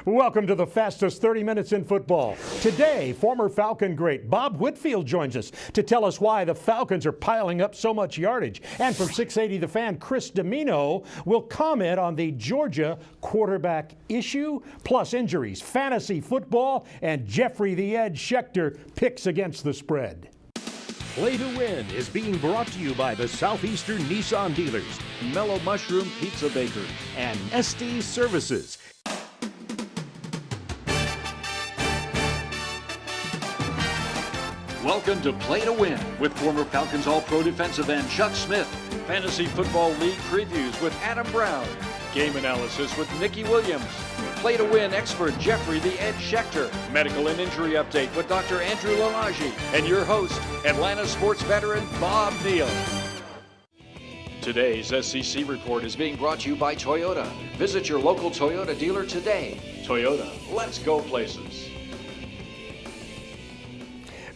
Welcome to the fastest 30 minutes in football. Today, former Falcon great Bob Whitfield joins us to tell us why the Falcons are piling up so much yardage. And from 680 The Fan, Chris Dimino will comment on the Georgia quarterback issue, plus injuries, fantasy football, and Jeffrey the Edge Schechter picks against the spread. Play to Win is being brought to you by the Southeastern Nissan dealers, Mellow Mushroom Pizza Bakers, and SD Services. Welcome to Play to Win with former Falcons All-Pro defensive end Chuck Smith, Fantasy Football League previews with Adam Brown, game analysis with Nikki Williams, Play to Win expert Jeffrey the Edge Schechter, medical and injury update with Dr. Andrew Lalage, and your host, Atlanta sports veteran Bob Neal. Today's SEC report is being brought to you by Toyota. Visit your local Toyota dealer today. Toyota, let's go places.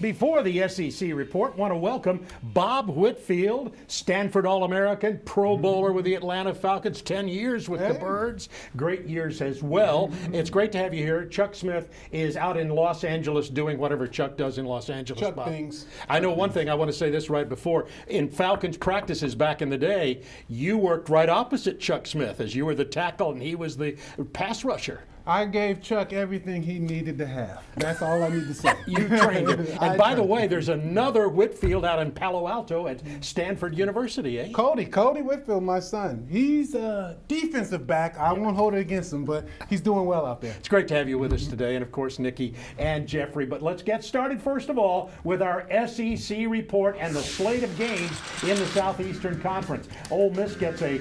Before the SEC report, want to welcome Bob Whitfield, Stanford All-American, Pro Bowler with the Atlanta Falcons, 10 years with the Birds. Great years as well. It's great to have you here. Chuck Smith is out in Los Angeles doing whatever Chuck does in Los Angeles. Chuck Bob. things. I know one thing, I want to say this right before. In Falcons practices back in the day, you worked right opposite Chuck Smith, as you were the tackle and he was the pass rusher. I gave Chuck everything he needed to have. That's all I need to say. You trained him. And by the way, there's another Whitfield out in Palo Alto at Stanford University, eh? Cody Whitfield, my son. He's a defensive back. I won't hold it against him, but he's doing well out there. It's great to have you with us today, and of course, Nikki and Jeffrey. But let's get started, first of all, with our SEC report and the slate of games in the Southeastern Conference. Ole Miss gets a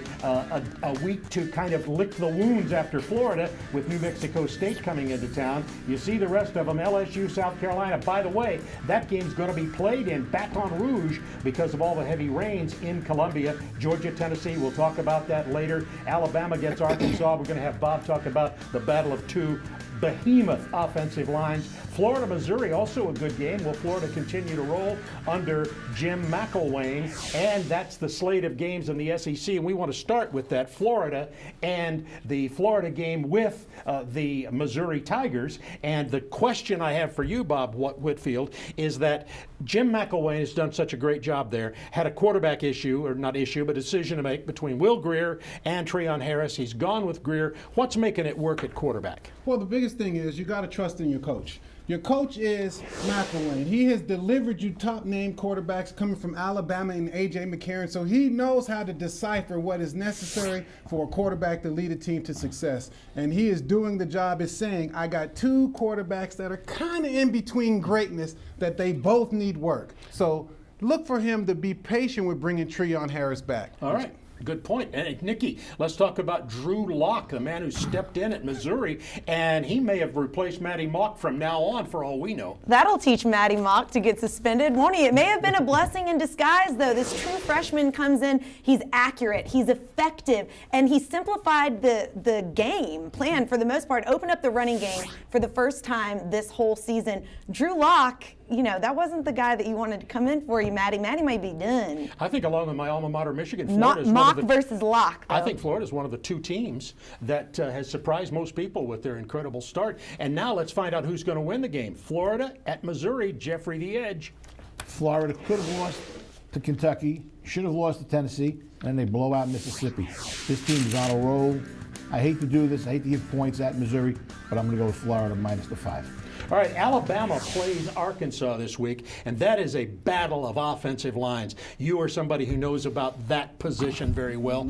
week to kind of lick the wounds after Florida with New Mexico State coming into town. You see the rest of them, LSU, South Carolina. By the way, that game's going to be played in Baton Rouge because of all the heavy rains in Columbia. Georgia, Tennessee, we'll talk about that later. Alabama gets Arkansas. We're going to have Bob talk about the battle of two behemoth offensive lines. Florida, Missouri, also a good game. Will Florida continue to roll under Jim McElwain? And that's the slate of games in the SEC. And we want to start with that Florida and the Florida game with the Missouri Tigers. And the question I have for you, Bob Whitfield, is that Jim McElwain has done such a great job there. Had a quarterback issue, or not issue, but decision to make between Will Grier and Treon Harris. He's gone with Grier. What's making it work at quarterback? Well, the biggest thing is you got to trust in your coach. Your coach is McElwain. He has delivered you top-name quarterbacks coming from Alabama and A.J. McCarron, so he knows how to decipher what is necessary for a quarterback to lead a team to success. And he is doing the job is saying, I got two quarterbacks that are kind of in between greatness, that they both need work. So look for him to be patient with bringing Treon Harris back. All right. Good point. And Nikki, let's talk about Drew Lock, the man who stepped in at Missouri, and he may have replaced Matty Mock from now on, for all we know. That'll teach Matty Mock to get suspended, won't he? It may have been a blessing in disguise, though. This true freshman comes in, he's accurate, he's effective, and he simplified the game plan for the most part, opened up the running game for the first time this whole season. Drew Lock, you know, that wasn't the guy that you wanted to come in for you, Matty. Matty might be done. I think along with my alma mater, Michigan, Mock versus Lock, though. I think Florida's one of the two teams that has surprised most people with their incredible start. And now let's find out who's going to win the game. Florida at Missouri, Jeffrey the Edge. Florida could have lost to Kentucky, should have lost to Tennessee, and they blow out Mississippi. This team is on a roll. I hate to do this. I hate to give points at Missouri, but I'm going to go with Florida minus the 5. All right, Alabama plays Arkansas this week, and that is a battle of offensive lines. You are somebody who knows about that position very well.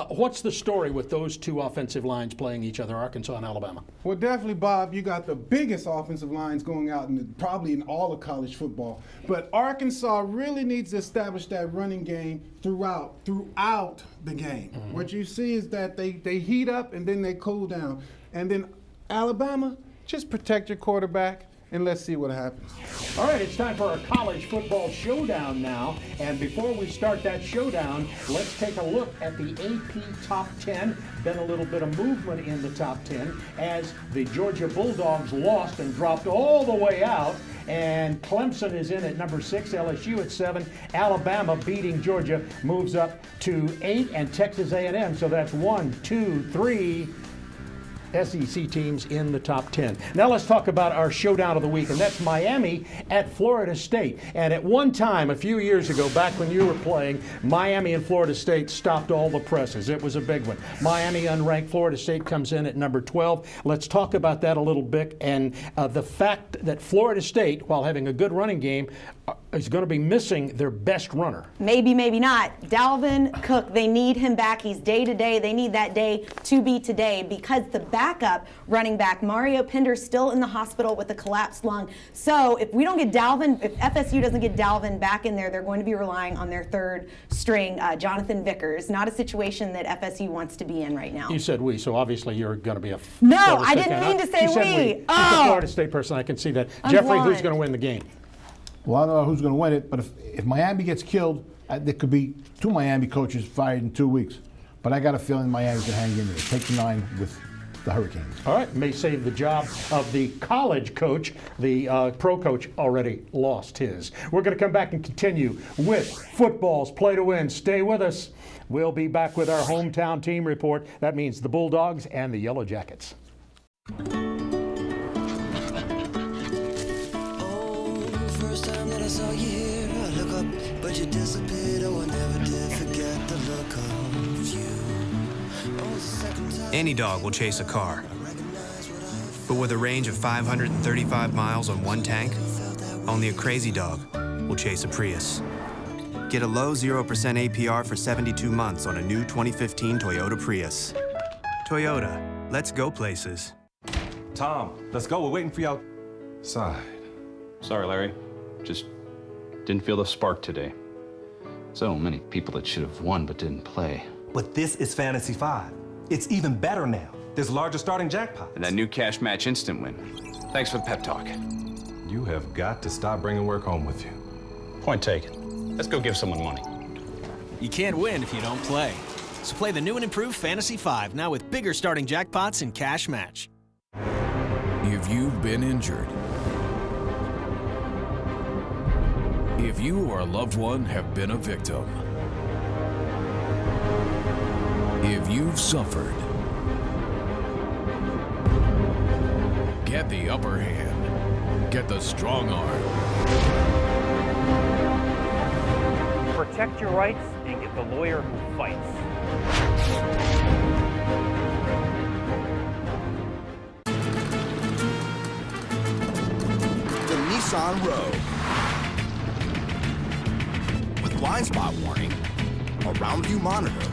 What's the story with those two offensive lines playing each other, Arkansas and Alabama? Well, definitely, Bob, you got the biggest offensive lines going out probably in all of college football. But Arkansas really needs to establish that running game throughout the game. Mm-hmm. What you see is that they heat up and then they cool down. And then Alabama, just protect your quarterback, and let's see what happens. All right, it's time for our college football showdown now. And before we start that showdown, let's take a look at the AP Top 10. Been a little bit of movement in the Top 10 as the Georgia Bulldogs lost and dropped all the way out. And Clemson is in at number 6, LSU at 7. Alabama beating Georgia moves up to 8, and Texas A&M. So that's 1, 2, 3, SEC teams in the top 10. Now let's talk about our showdown of the week, and that's Miami at Florida State. And at one time, a few years ago, back when you were playing, Miami and Florida State stopped all the presses. It was a big one. Miami unranked, Florida State comes in at number 12. Let's talk about that a little bit, and the fact that Florida State, while having a good running game, is going to be missing their best runner. Maybe, maybe not. Dalvin Cook, they need him back. He's day to day. They need that day to be today because the backup running back, Mario Pinder's still in the hospital with a collapsed lung. So if we don't get Dalvin, if FSU doesn't get Dalvin back in there, they're going to be relying on their third string, Jonathan Vickers. Not a situation that FSU wants to be in right now. You said we, so obviously you're going to be a No, Florida I State didn't fan. mean to say You said we. He's a Florida State person. I can see that. I'm Jeffrey, who's blind. going to win the game? Well, I don't know who's going to win it, but if Miami gets killed, there could be 2 Miami coaches fired in 2 weeks. But I got a feeling Miami can hang in there. Take the 9 with the Hurricanes. All right, may save the job of the college coach. The pro coach already lost his. We're going to come back and continue with football's play to win. Stay with us. We'll be back with our hometown team report. That means the Bulldogs and the Yellow Jackets. First time that I saw you here, I look up, but you disappeared. Oh, I never did forget the look of you. Oh, the second time. Any dog will chase a car. But with a range of 535 miles on one tank, only a crazy dog will chase a Prius. Get a low 0% APR for 72 months on a new 2015 Toyota Prius. Toyota, let's go places. Tom, let's go. We're waiting for you outside. Sorry, Larry. Just didn't feel the spark today. So many people that should have won but didn't play. But this is Fantasy 5. It's even better now. There's larger starting jackpots. And that new cash match instant win. Thanks for the pep talk. You have got to stop bringing work home with you. Point taken. Let's go give someone money. You can't win if you don't play. So play the new and improved Fantasy 5, now with bigger starting jackpots and cash match. If you've been injured, if you or a loved one have been a victim, if you've suffered, get the upper hand. Get the strong arm. Protect your rights and get the lawyer who fights. The Nissan Rogue. With blind spot warning, a round view monitor,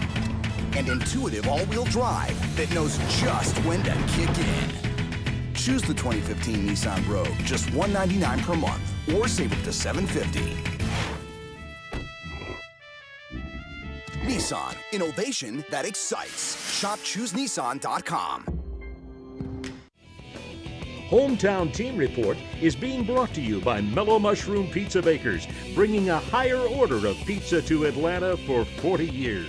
and intuitive all-wheel drive that knows just when to kick in. Choose the 2015 Nissan Rogue, just $199 per month, or save up to $750. Nissan, innovation that excites. Shop ChooseNissan.com. Hometown Team Report is being brought to you by Mellow Mushroom Pizza Bakers, bringing a higher order of pizza to Atlanta for 40 years.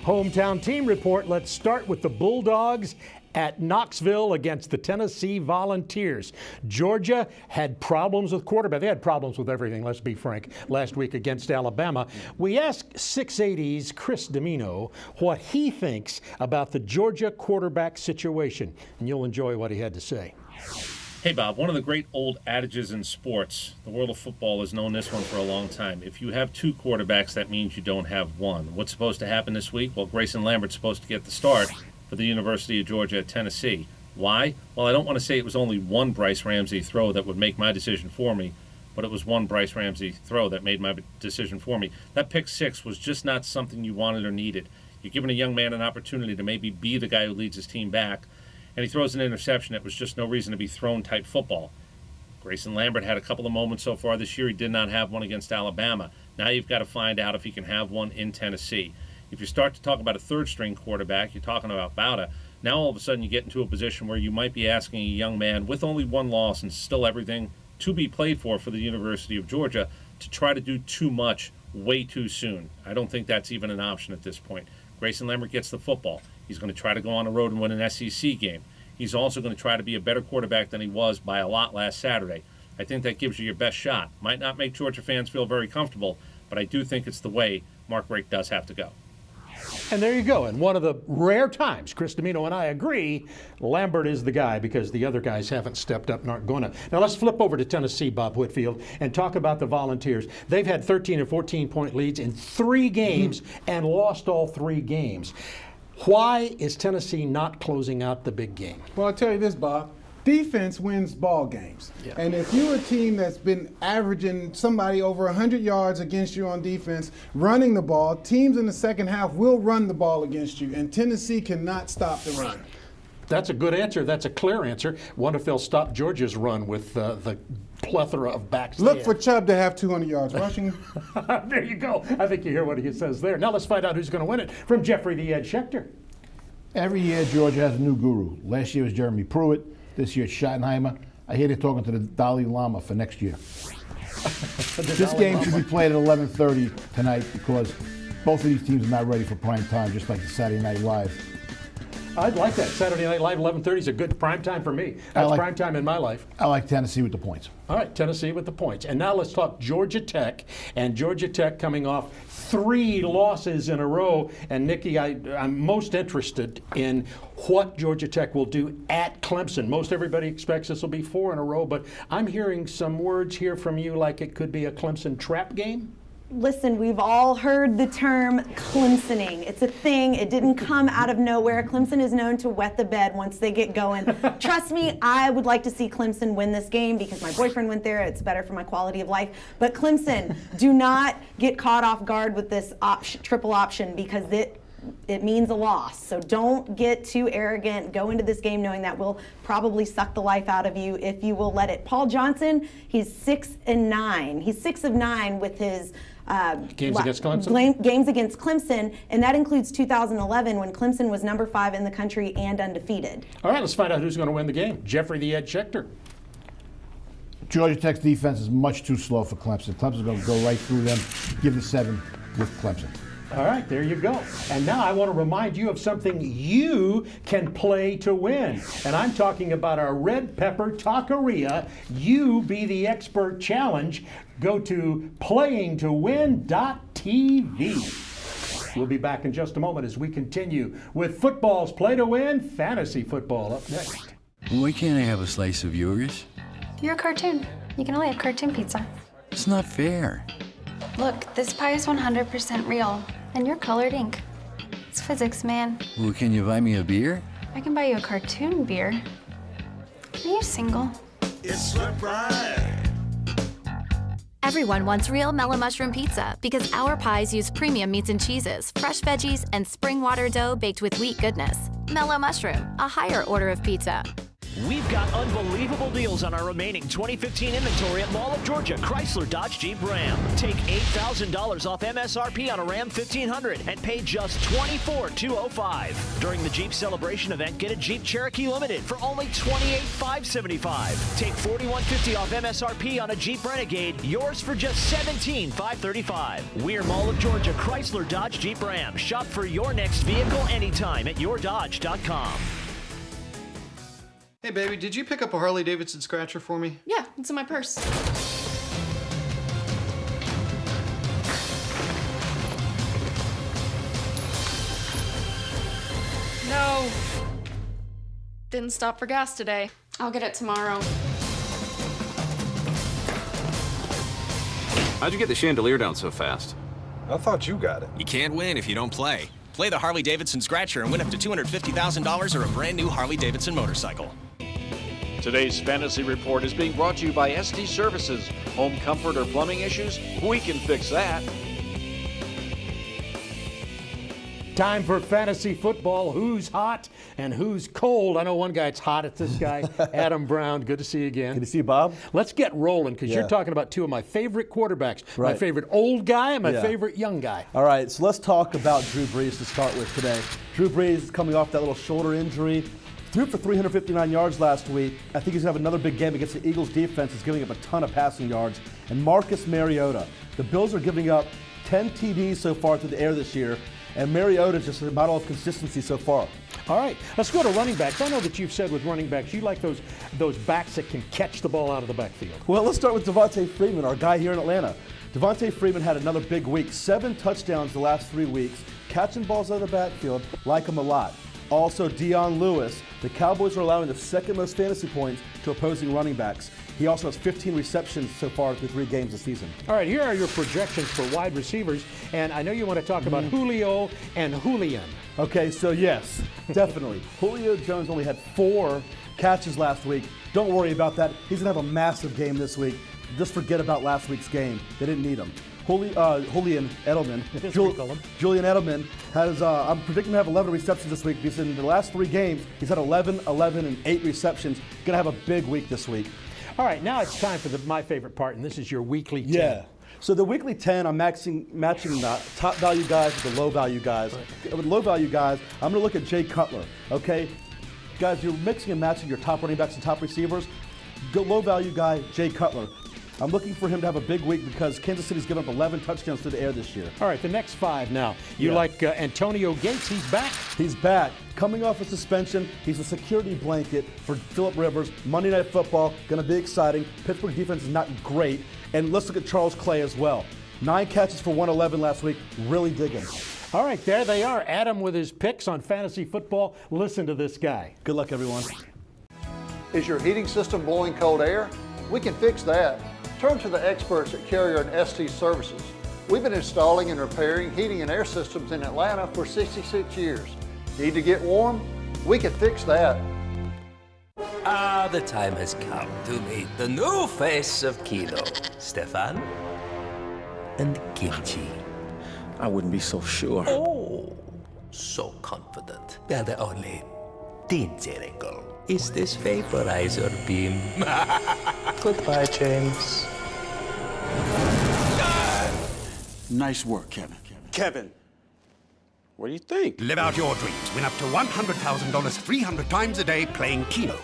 Hometown team report. Let's start with the Bulldogs at Knoxville against the Tennessee Volunteers. Georgia had problems with quarterback. They had problems with everything, let's be frank, last week against Alabama. We asked 680's Chris Dimino what he thinks about the Georgia quarterback situation, and you'll enjoy what he had to say. Hey, Bob, one of the great old adages in sports, the world of football has known this one for a long time. If you have 2 quarterbacks, that means you don't have one. What's supposed to happen this week? Well, Grayson Lambert's supposed to get the start for the University of Georgia at Tennessee. Why? Well, I don't want to say it was only one Bryce Ramsey throw that would make my decision for me, but it was one Bryce Ramsey throw that made my decision for me. That pick 6 was just not something you wanted or needed. You're giving a young man an opportunity to maybe be the guy who leads his team back, and he throws an interception that was just no reason to be thrown type football. Grayson Lambert had a couple of moments so far this year. He did not have one against Alabama. Now you've got to find out if he can have one in Tennessee. If you start to talk about a third-string quarterback, you're talking about Bauta. Now all of a sudden you get into a position where you might be asking a young man with only one loss and still everything to be played for the University of Georgia to try to do too much way too soon. I don't think that's even an option at this point. Grayson Lambert gets the football. He's going to try to go on the road and win an SEC game. He's also going to try to be a better quarterback than he was by a lot last Saturday. I think that gives you your best shot. Might not make Georgia fans feel very comfortable, but I do think it's the way Mark Richt does have to go. And there you go. And one of the rare times Chris Dimino and I agree, Lambert is the guy because the other guys haven't stepped up and aren't going to. Now let's flip over to Tennessee, Bob Whitfield, and talk about the Volunteers. They've had 13 and 14-point leads in 3 games and lost all 3 games. Why is Tennessee not closing out the big game? Well, I'll tell you this, Bob. Defense wins ball games. Yeah. And if you're a team that's been averaging somebody over 100 yards against you on defense, running the ball, teams in the second half will run the ball against you, and Tennessee cannot stop the run. That's a good answer. That's a clear answer. Wonder if they'll stop Georgia's run with the plethora of backs. Look for Chubb to have 200 yards rushing. There you go. I think you hear what he says there. Now let's find out who's going to win it from Jeffrey the Ed Schechter. Every year, Georgia has a new guru. Last year was Jeremy Pruitt. This year, it's Schottenheimer. I hear they're talking to the Dalai Lama for next year. This game should be played at 11:30 tonight because both of these teams are not ready for prime time, just like the Saturday Night Live. I'd like that. Saturday Night Live, 11:30 is a good prime time for me. That's prime time in my life. I like Tennessee with the points. All right, Tennessee with the points. And now let's talk Georgia Tech. And Georgia Tech coming off 3 losses in a row. And Nikki, I'm most interested in what Georgia Tech will do at Clemson. Most everybody expects this will be 4 in a row, but I'm hearing some words here from you like it could be a Clemson trap game. Listen, we've all heard the term Clemsoning. It's a thing. It didn't come out of nowhere. Clemson is known to wet the bed once they get going. Trust me, I would like to see Clemson win this game because my boyfriend went there. It's better for my quality of life. But Clemson, do not get caught off guard with this triple option because it means a loss. So don't get too arrogant. Go into this game knowing that will probably suck the life out of you if you will let it. Paul Johnson, he's 6-9. He's 6 of 9 with his games against Clemson? Games against Clemson, and that includes 2011 when Clemson was number 5 in the country and undefeated. All right, let's find out who's going to win the game. Jeffrey the Ed Schechter. Georgia Tech's defense is much too slow for Clemson. Clemson's going to go right through them, give the 7 with Clemson. All right, there you go. And now I want to remind you of something you can play to win. And I'm talking about our Red Pepper Taqueria You Be the Expert Challenge. Go to playingtowin.tv. We'll be back in just a moment as we continue with football's Play to Win Fantasy Football up next. Why can't I have a slice of yours? You're a cartoon. You can only have cartoon pizza. It's not fair. Look, this pie is 100% real, and you're colored ink. It's physics, man. Well, can you buy me a beer? I can buy you a cartoon beer. Are you single? It's right. Everyone wants real mellow mushroom pizza because our pies use premium meats and cheeses, fresh veggies, and spring water dough baked with wheat goodness. Mellow Mushroom, a higher order of pizza. We've got unbelievable deals on our remaining 2015 inventory at Mall of Georgia, Chrysler, Dodge, Jeep, Ram. Take $8,000 off MSRP on a Ram 1500 and pay just $24,205. During the Jeep Celebration event, get a Jeep Cherokee Limited for only $28,575. Take $4,150 off MSRP on a Jeep Renegade, yours for just $17,535. We're Mall of Georgia, Chrysler, Dodge, Jeep, Ram. Shop for your next vehicle anytime at yourdodge.com. Hey, baby, did you pick up a Harley-Davidson scratcher for me? Yeah, it's in my purse. No. Didn't stop for gas today. I'll get it tomorrow. How'd you get the chandelier down so fast? I thought you got it. You can't win if you don't play. Play the Harley-Davidson Scratcher and win up to $250,000 or a brand new Harley-Davidson motorcycle. Today's Fantasy Report is being brought to you by SD Services. Home comfort or plumbing issues? We can fix that. Time for fantasy football. Who's hot and who's cold? I know one guy that's hot. It's this guy, Adam Brown. Good to see you again. Good to see you, Bob. Let's get rolling because you're talking about 2 of my favorite quarterbacks. Right. My favorite old guy and my favorite young guy. All right, so let's talk about Drew Brees to start with today. Drew Brees coming off that little shoulder injury. Threw for 359 yards last week. I think he's going to have another big game against the Eagles defense. Is giving up a ton of passing yards. And Marcus Mariota. The Bills are giving up 10 TDs so far through the air this year. And Mariota is just a model of consistency so far. All right, let's go to running backs. I know that you've said with running backs, you like those backs that can catch the ball out of the backfield. Well, let's start with Devontae Freeman, our guy here in Atlanta. Devontae Freeman had another big week. 7 touchdowns the last 3 weeks. catching balls out of the backfield, like him a lot. Also, Dion Lewis. The Cowboys are allowing the second most fantasy points to opposing running backs. He also has 15 receptions so far through 3 games this season. All right, here are your projections for wide receivers, and I know you want to talk about Julio and Julian. Okay, so yes, definitely. Julio Jones only had 4 catches last week. Don't worry about that. He's going to have a massive game this week. Just forget about last week's game. They didn't need him. Julian Edelman. Julian Edelman has, I'm predicting to have 11 receptions this week because in the last 3 games, he's had 11, and 8 receptions. Going to have a big week this week. All right, now it's time for my favorite part, and this is your weekly 10. Yeah. So the weekly 10, I'm matching the top value guys with the low value guys. With low value guys, I'm going to look at Jay Cutler. Okay, guys, you're mixing and matching your top running backs and top receivers. Low value guy, Jay Cutler. I'm looking for him to have a big week because Kansas City's given up 11 touchdowns through the air this year. All right, the next 5 now. You like Antonio Gates, he's back? He's back. Coming off a suspension, he's a security blanket for Phillip Rivers. Monday Night Football, going to be exciting. Pittsburgh defense is not great. And let's look at Charles Clay as well. 9 catches for 111 last week. Really digging. All right, there they are. Adam with his picks on fantasy football. Listen to this guy. Good luck, everyone. Is your heating system blowing cold air? We can fix that. Turn to the experts at Carrier and ST Services. We've been installing and repairing heating and air systems in Atlanta for 66 years. Need to get warm? We can fix that. The time has come to meet the new face of Kino, Stefan and Kimchi. I wouldn't be so sure. Oh, so confident. Well, the only danger angle is this vaporizer beam. Goodbye, James. Nice work, Kevin. Kevin, what do you think? Live out your dreams. Win up to $100,000 300 times a day playing Keno.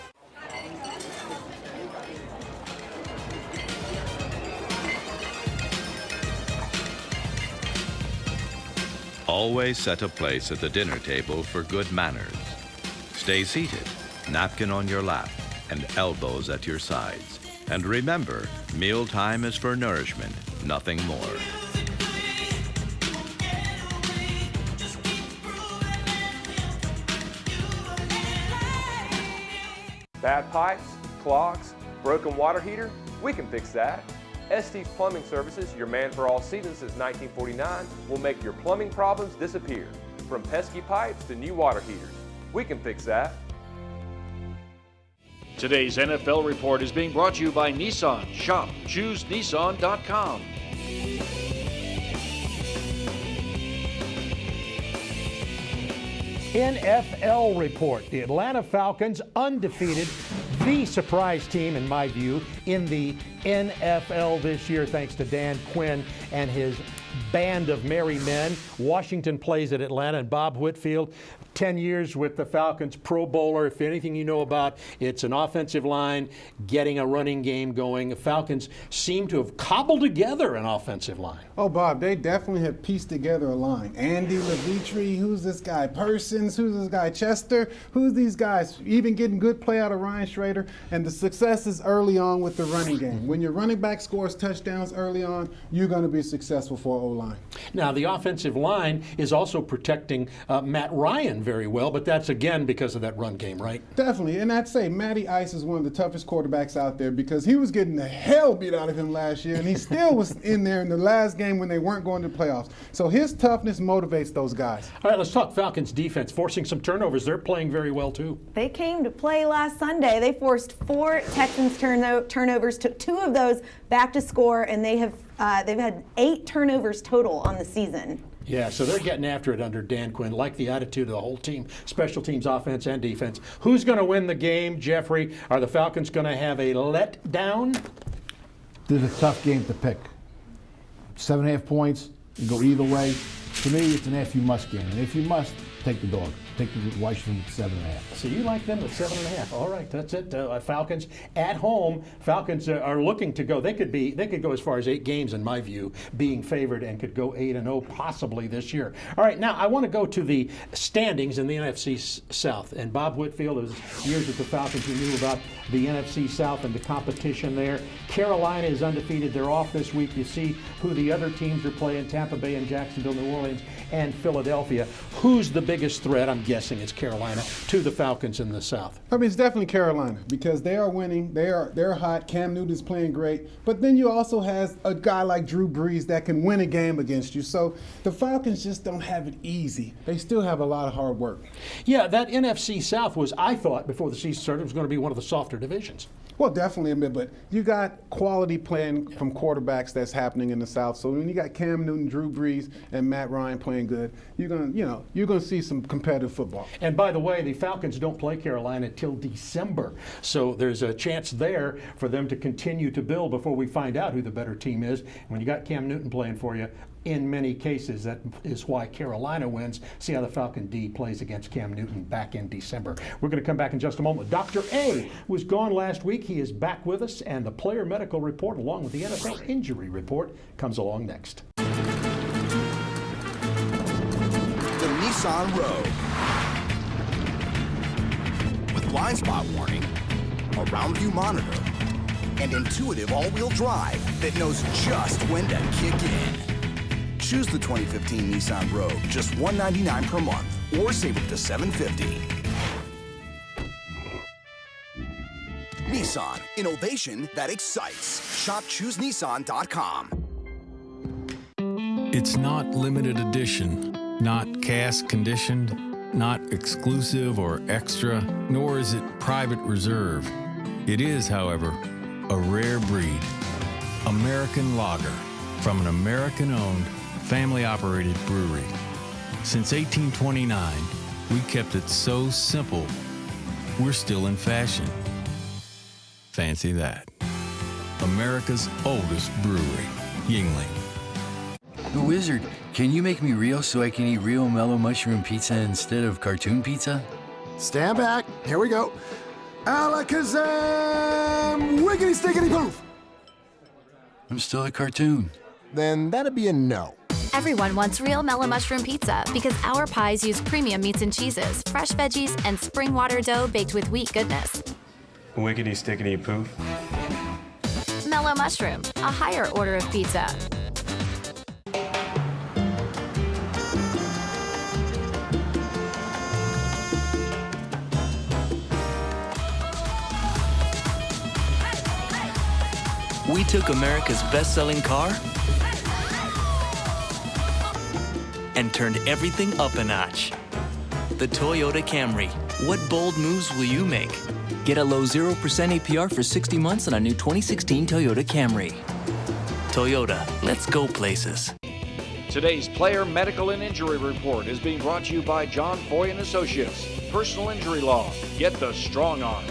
Always set a place at the dinner table for good manners. Stay seated, napkin on your lap, and elbows at your sides. And remember, mealtime is for nourishment, nothing more. Bad pipes, clogs, broken water heater? We can fix that. Estes Plumbing Services, your man for all seasons since 1949, will make your plumbing problems disappear. From pesky pipes to new water heaters. We can fix that. Today's NFL Report is being brought to you by Nissan. Shop ChooseNissan.com. NFL Report. The Atlanta Falcons undefeated, the surprise team in my view in the NFL this year thanks to Dan Quinn and his band of merry men. Washington plays at Atlanta, and Bob Whitfield, 10 years with the Falcons, Pro Bowler. If anything you know about, it's an offensive line getting a running game going. The Falcons seem to have cobbled together an offensive line. Oh, Bob, they definitely have pieced together a line. Andy Levitre, who's this guy? Persons, who's this guy? Chester, who's these guys? Even getting good play out of Ryan Schrader. And the success is early on with the running game. When your running back scores touchdowns early on, you're going to be successful for O-line. Now, the offensive line is also protecting Matt Ryan very well, but that's again because of that run game, right? Definitely, and I'd say Matty Ice is one of the toughest quarterbacks out there because he was getting the hell beat out of him last year, and he still was in there in the last game when they weren't going to the playoffs. So his toughness motivates those guys. All right, let's talk Falcons defense, forcing some turnovers. They're playing very well, too. They came to play last Sunday. They forced 4 Texans turnovers, took 2 of those back to score, and they've had 8 turnovers total on the season. Yeah, so they're getting after it under Dan Quinn, like the attitude of the whole team, special teams, offense, and defense. Who's going to win the game, Jeffrey? Are the Falcons going to have a letdown? This is a tough game to pick. 7.5 points, you go either way. To me, it's an if you must game. And if you must, take the dog. Take the Washington 7.5. So you like them with 7.5. All right, that's it. Falcons at home. Falcons are looking to go. They could go as far as 8 games, in my view, being favored, and could go 8-0 possibly this year. All right, now I want to go to the standings in the NFC South. And Bob Whitfield, it was years at the Falcons, who knew about the NFC South and the competition there. Carolina is undefeated. They're off this week. You see who the other teams are playing: Tampa Bay and Jacksonville, New Orleans, and Philadelphia. Who's the biggest threat? I'm guessing it's Carolina to the Falcons in the South. I mean, it's definitely Carolina because they are winning. They're hot. Cam Newton is playing great. But then you also have a guy like Drew Brees that can win a game against you. So the Falcons just don't have it easy. They still have a lot of hard work. Yeah, that NFC South was, I thought, before the season started, was going to be one of the softer divisions. Well, definitely, but you got quality playing from quarterbacks that's happening in the South. So when you got Cam Newton, Drew Brees, and Matt Ryan playing good, you're gonna see some competitive football. And by the way, the Falcons don't play Carolina till December, so there's a chance there for them to continue to build before we find out who the better team is. When you got Cam Newton playing for you, in many cases, that is why Carolina wins. See how the Falcon D plays against Cam Newton back in December. We're going to come back in just a moment. Dr. A was gone last week. He is back with us, and the player medical report, along with the NFL injury report, comes along next. The Nissan Rogue. With blind spot warning, a round view monitor, and intuitive all-wheel drive that knows just when to kick in. Choose the 2015 Nissan Rogue, just $199 per month, or save up to $750. Nissan, innovation that excites. Shop ChooseNissan.com. It's not limited edition, not cast conditioned, not exclusive or extra, nor is it private reserve. It is, however, a rare breed. American lager from an American-owned, family-operated brewery. Since 1829, we kept it so simple, we're still in fashion. Fancy that. America's oldest brewery, Yuengling. The Wizard, can you make me real so I can eat real mellow mushroom pizza instead of cartoon pizza? Stand back. Here we go. Alakazam! Wiggity stickity poof! I'm still a cartoon. Then that'd be a no. Everyone wants real mellow mushroom pizza because our pies use premium meats and cheeses, fresh veggies, and spring water dough baked with wheat goodness. Wiggity stickity poof. Mellow mushroom, a higher order of pizza. We took America's best-selling car and turned everything up a notch. The Toyota Camry. What bold moves will you make? Get a low 0% APR for 60 months on a new 2016 Toyota Camry. Toyota, let's go places. Today's player medical and injury report is being brought to you by John Foy and Associates. Personal injury law. Get the strong arm.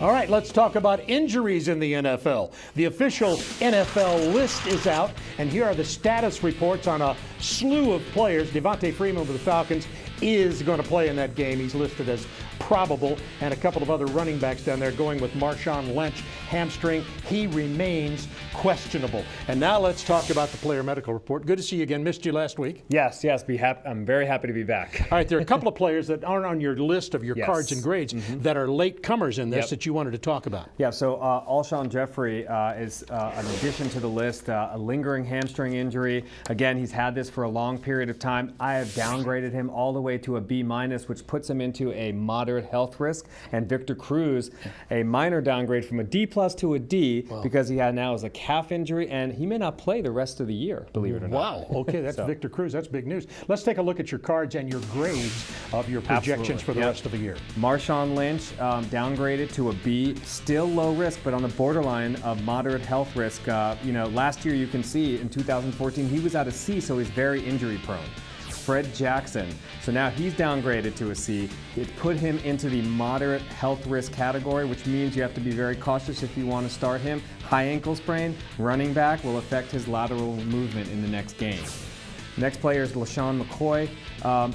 All right, let's talk about injuries in the NFL. The official NFL list is out, and here are the status reports on a slew of players. Devontae Freeman with the Falcons is going to play in that game. He's listed as probable, and a couple of other running backs down there going with Marshawn Lynch, hamstring. He remains questionable. And now let's talk about the player medical report. Good to see you again. Missed you last week. Yes, I'm very happy to be back. All right, there are a couple of players that aren't on your list of your cards and grades that are late comers in this that you wanted to talk about. Yeah, so Alshon Jeffrey is an addition to the list, a lingering hamstring injury. Again, he's had this for a long period of time. I have downgraded him all the way to a B-, which puts him into a moderate health risk. And Victor Cruz, a minor downgrade from a D+ to a D because he now has a calf injury, and he may not play the rest of the year, believe it or not. Wow, okay, that's Victor Cruz. That's big news. Let's take a look at your cards and your grades of your projections for the rest of the year. Marshawn Lynch, downgraded to a B, still low risk, but on the borderline of moderate health risk. Last year you can see in 2014 he was at a C, so he's very injury prone. Fred Jackson, so now he's downgraded to a C. It put him into the moderate health risk category, which means you have to be very cautious if you want to start him. High ankle sprain, running back, will affect his lateral movement in the next game. Next player is LaShawn McCoy.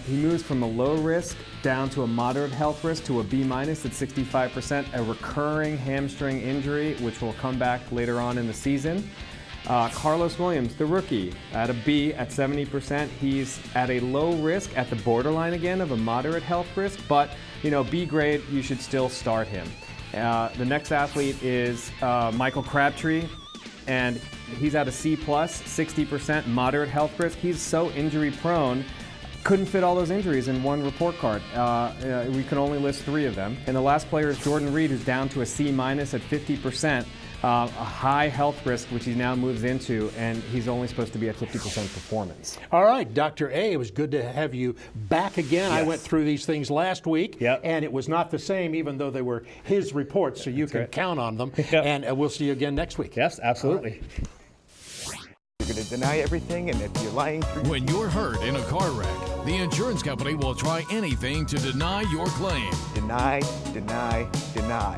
He moves from a low risk down to a moderate health risk to a B- at 65%, a recurring hamstring injury, which will come back later on in the season. Carlos Williams, the rookie, at a B at 70%. He's at a low risk, at the borderline again of a moderate health risk, but B grade, you should still start him. The next athlete is Michael Crabtree, and he's at a C+, 60%, moderate health risk. He's so injury prone, couldn't fit all those injuries in one report card. We can only list 3 of them. And the last player is Jordan Reed, who's down to a C- at 50%. A high health risk, which he now moves into, and he's only supposed to be at 50% performance. All right, Dr. A, it was good to have you back again. Yes. I went through these things last week, Yep. and it was not the same, even though they were his reports, so you can count on them. And we'll see you again next week. Yes, absolutely. You're going to deny everything, and if you're lying through... When you're hurt in a car wreck, the insurance company will try anything to deny your claim. Deny, deny, deny.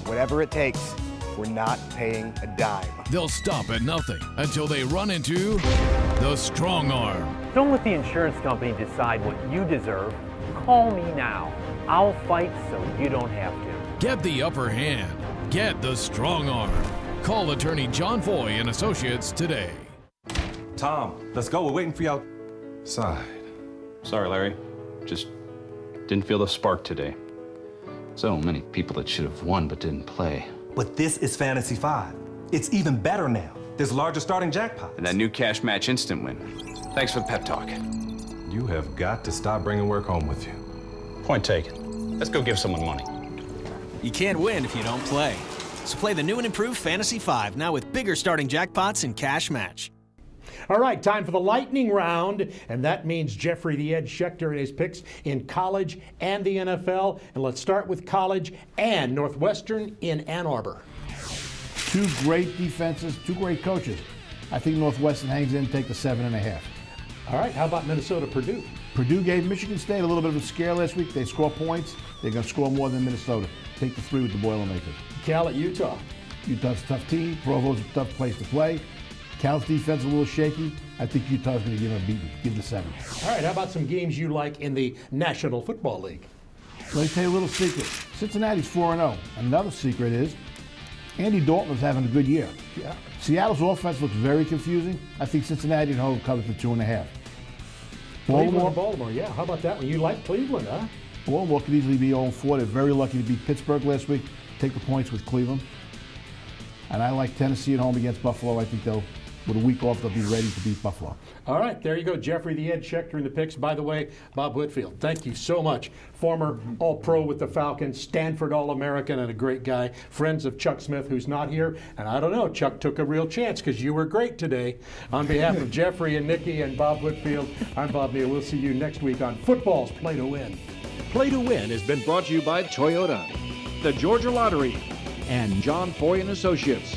Whatever it takes. We're not paying a dime. They'll stop at nothing until they run into the strong arm. Don't let the insurance company decide what you deserve. Call me now. I'll fight so you don't have to. Get the upper hand. Get the strong arm. Call attorney John Foy and Associates today. Tom, let's go. We're waiting for you outside. Sorry, Larry. Just didn't feel the spark today. So many people that should have won but didn't play. But this is Fantasy 5. It's even better now. There's larger starting jackpots. And that new cash match instant win. Thanks for the pep talk. You have got to stop bringing work home with you. Point taken. Let's go give someone money. You can't win if you don't play. So play the new and improved Fantasy 5, now with bigger starting jackpots and cash match. All right, time for the lightning round, and that means Jeffrey the Ed Schechter and his picks in college and the NFL. And let's start with college and Northwestern in Ann Arbor. 2 great defenses, 2 great coaches. I think Northwestern hangs in and take the 7.5. All right, how about Minnesota Purdue? Purdue gave Michigan State a little bit of a scare last week. They score points. They're going to score more than Minnesota. Take the 3 with the Boilermakers. Cal at Utah. Utah's a tough team. Provo's a tough place to play. Cal's defense a little shaky. I think Utah's going to give them a beating. Give the 7. All right, how about some games you like in the National Football League? Let me tell you a little secret. Cincinnati's 4-0. Another secret is Andy Dalton is having a good year. Yeah. Seattle's offense looks very confusing. I think Cincinnati at home covers for 2.5. Baltimore, yeah. How about that one? You like Cleveland, huh? Baltimore could easily be 0-4. They're very lucky to beat Pittsburgh last week. Take the points with Cleveland. And I like Tennessee at home against Buffalo. I think they'll, with a week off, they'll be ready to beat Buffalo. All right, there you go. Jeffrey the Ed Schechter in the picks. By the way, Bob Whitfield, thank you so much. Former All-Pro with the Falcons, Stanford All-American, and a great guy. Friends of Chuck Smith, who's not here. And I don't know, Chuck took a real chance because you were great today. On behalf of Jeffrey and Nikki and Bob Whitfield, I'm Bob Neal. We'll see you next week on Football's Play to Win. Play to Win has been brought to you by Toyota, the Georgia Lottery, and John Foy and Associates.